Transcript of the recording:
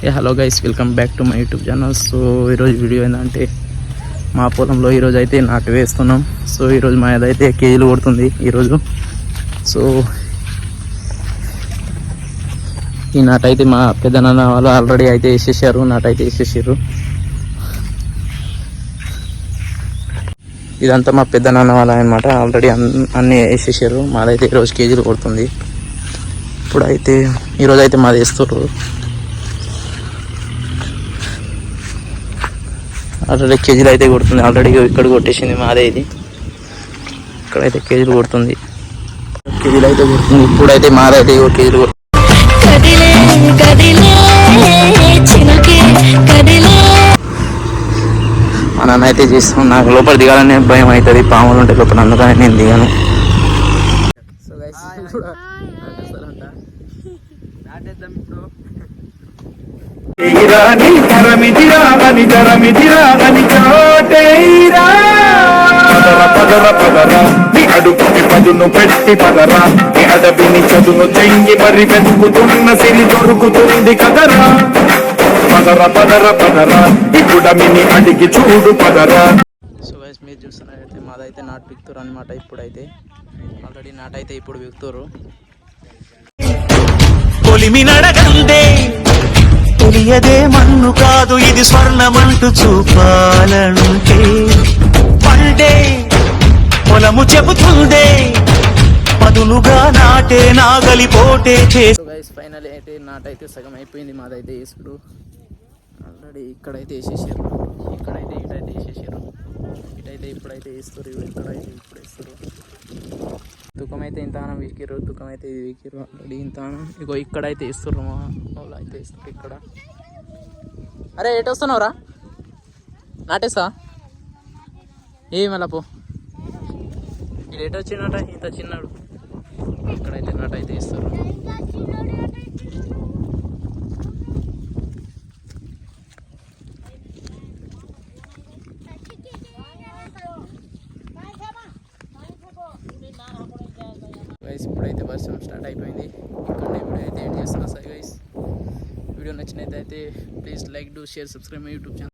Hello guys, welcome back to my YouTube channel. So ఈరోజు video ఏంటంటే మా పొలంలో ఈరోజు అయితే నాటు వేస్తున్నాం. సో ఈరోజు మా ఏదైతే కేజీలు కొడుతుంది ఈరోజు. సో ఈ నాటు అయితే మా పెద్దనాన్న వాళ్ళు ఆల్రెడీ అయితే వేసేసారు. నాటు అయితే వేసేసారు. ఇదంతా మా పెద్దనాన్న వాళ్ళ అనమాట. ఆల్రెడీ అన్నీ వేసేసారు. మాదైతే ఈరోజు కేజీలు కొడుతుంది. ఇప్పుడైతే ఈరోజు అయితే మాది వేస్తారు. ఆల్రెడీ కేజీలు అయితే కొడుతుంది. ఆల్రెడీ ఇక్కడ కొట్టేసింది మాదే. ఇది ఇక్కడైతే కేజీలు కొడుతుంది. కేజీలు అయితే కొడుతుంది. ఇప్పుడైతే మాదైతే కేజీలు కొడుతుంది. మా నాన్న అయితే చేస్తాను. నాకు లోపల దిగాలనే భయం అవుతుంది. పాములు ఉంటే లోపల, అందుకని నేను దిగాను. సో గైస్ నాటేద్దాం ఇప్పుడు. అడుగుకి పదును పెట్టి పదరా, నీ అడవిని చదును చెంగి మరి వెతుకుతున్న సిరి దొరుకుతుంది కదరా. పదర పదర పదరా, ఇప్పుడమిని అడిగి చూడు పదరా. సో గైస్ మీరు చూస్తున్నట్టయితే మాదైతే నాటు పిక్తురు అనమాట. ఇప్పుడైతే ఆల్రెడీ నాటైతే ఇప్పుడు పిక్తురు. పొలిమి నడగందే తెలియదే మన్ను కాదు, ఇది స్వర్ణమంటూ చూపాలంటే పండే పొలము చెబుతుందే పదునుగా నాటే నాగలి పోటే చేసి. గైస్ ఫైనల్ అయితే నాటైతే సగం అయిపోయింది. మాదైతే వేసుడు ఆల్రెడీ ఇక్కడైతే వేసేసారు. ఇక్కడైతే ఇటైతే వేసేసారు. ఇటైతే ఇప్పుడైతే వేస్తారు. ఇక్కడైతే ఇప్పుడు వేస్తారు. తుకం అయితే ఇంతగానం వీకిరు. తుకం అయితే ఇది వీకిరు. ఆల్రెడీ ఇంతగానం ఇగో ఇక్కడైతే వేస్తారు. మా వాళ్ళు అయితే వేస్తారు ఇక్కడ. అరే ఎటు వస్తున్నావురా? నాటేస్తా ఏ మళ్ళా పో. ఇది ఎటు వచ్చినట ఇంత చిన్నాడు. ఇక్కడైతే నాటైతే వేస్తారు. గైస్ ఇప్పుడైతే వర్షం స్టార్ట్ అయిపోయింది. ఇక్కడనే వీడియో అయితే ఎండ్ చేస్తున్నా. సార్ గైస్ వీడియో నచ్చినట్లయితే please like, do, share, subscribe my YouTube channel.